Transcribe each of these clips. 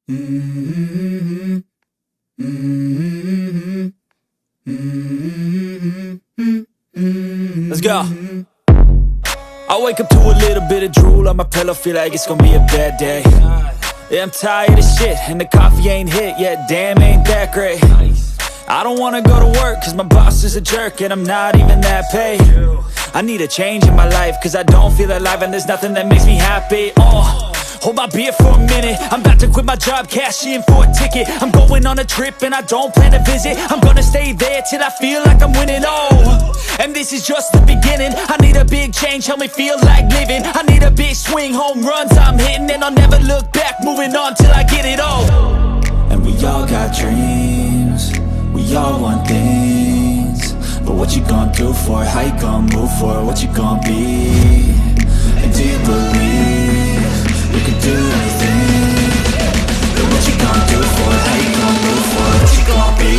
Let's go. I wake up to a little bit of drool on my pillow, feel like it's gonna be a bad day. Yeah, I'm tired of shit, and the coffee ain't hit yet, damn, ain't that great. I don't wanna go to work, cause my boss is a jerk, and I'm not even that paid. I need a change in my life, cause I don't feel alive, and there's nothing that makes me happy. Hold my beer for a minute, I'm about to quit my job, cash in for a ticket. I'm going on a trip and I don't plan to visit. I'm gonna stay there till I feel like I'm winning, and this is just the beginning. I need a big change, help me feel like living. I need a big swing, home runs I'm hitting, and I'll never look back, moving on till I get it all. And we all got dreams, we all want things, but what you gonna do for it? How you gonna move for it? What you gonna be? And do you believe you can do anything? But what you gonna do for it? How you gonna move for it? What you gonna be?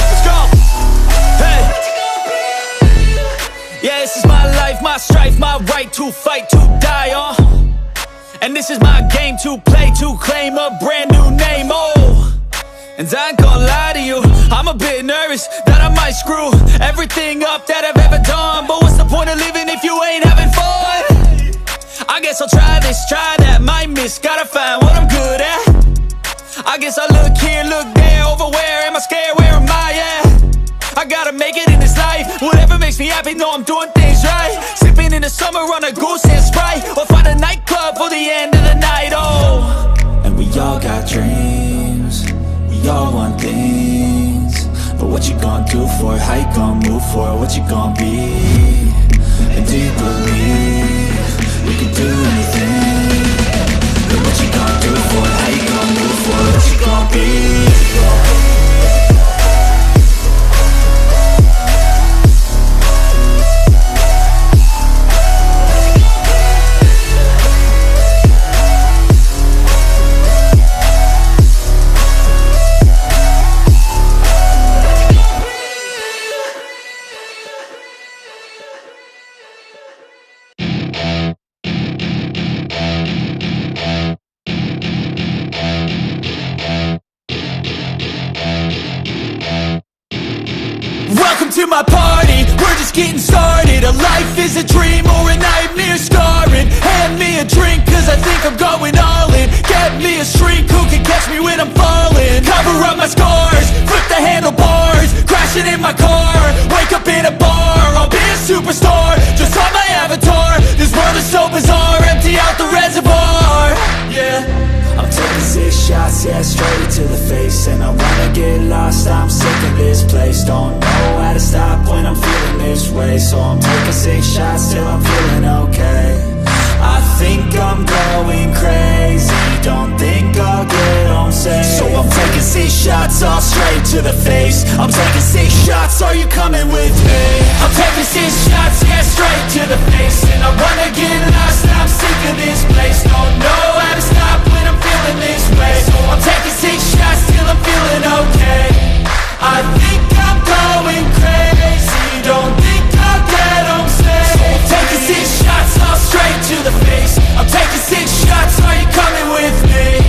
Let's go! Hey! Yeah, this is my life, my strife, my right to fight, to die on. And this is my game to play, to claim a brand new name, And I ain't gonna lie to you, I'm a bit nervous that I might screw everything up that I've ever done. But what's the point of living if you ain't having fun? I guess I'll try this, try that, might miss, gotta find what I'm good at. I guess I look here, look there, over where am I scared, where am I at? I gotta make it in this life, whatever makes me happy, know I'm doing things right. Sipping in the summer on a goose and Sprite, or find a nightclub for the end of the night, And we all got dreams, we all want things, but what you gonna do for it? How you gonna move for it? What you gonna be? And do you believe you can do anything? But what you gonna do for it? How you gonna move for it? What you gonna be? To my party, we're just getting started. A life is a dream or a nightmare scarring. Hand me a drink cause I think I'm going all in. Get me a shrink who can catch me when I'm falling. Cover up my scars, flip the handlebars, crashing in my car, wake up in a bar. I'll be a superstar, just on my avatar. This world is so bizarre, empty out the reservoir. Yeah, I'm taking 6 shots, yeah, straight to the face. And I wanna get lost, I'm sick of this place. Don't know how to stop when I'm feeling this way. So I'm taking 6 shots till I'm feeling okay. I think I'm going crazy, don't think I'll get home safe. So I'm taking 6 shots, all straight to the face. I'm taking 6 shots, are you coming with me? I'm taking 6 shots, yeah, straight to the face. And I wanna get lost, I'm sick of this place. Don't know how to stop when I'm feeling this way. So I'm taking 6 shots till I'm feeling okay. I think I'm going crazy, don't think I'll get home safe. So I'm taking 6 shots, all straight to the face. I'm taking 6 shots, are you coming with me?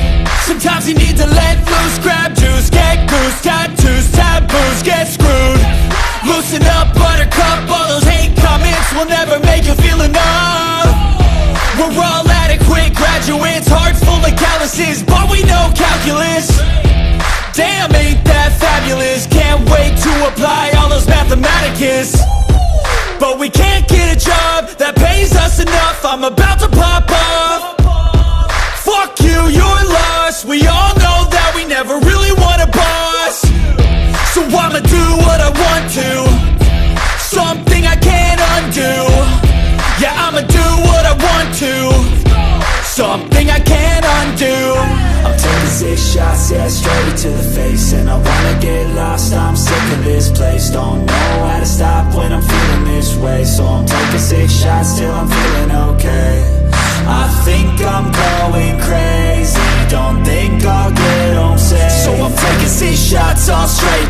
Sometimes you need to let loose, grab juice, get goose, tattoos, taboos, get screwed. Loosen up, buttercup, all those hate comments will never make you feel enough. We're all adequate graduates, hearts full of calluses, but we know calculus. Damn, ain't that fabulous? Can't wait to apply all those mathematicus. But we can't get a job that pays us enough. I'm about to pop off. Fuck you, you're lost. We all know that we never really want a boss. So I'ma do what I want to, something I can't undo. Yeah, I'ma do what I want to, something I can't undo. I'm taking 6 shots, yeah, straight to the face. And I wanna get lost, I'm sick of this place. Don't know how to stop when I'm feeling this way. So I'm taking 6 shots till I'm feeling okay. I think I'm going crazy, don't think I'll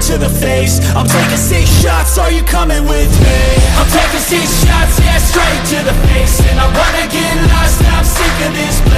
to the face. I'm taking 6 shots, are you coming with me? I'm taking 6 shots, yeah, straight to the face. And I wanna get lost, I'm sick of this place.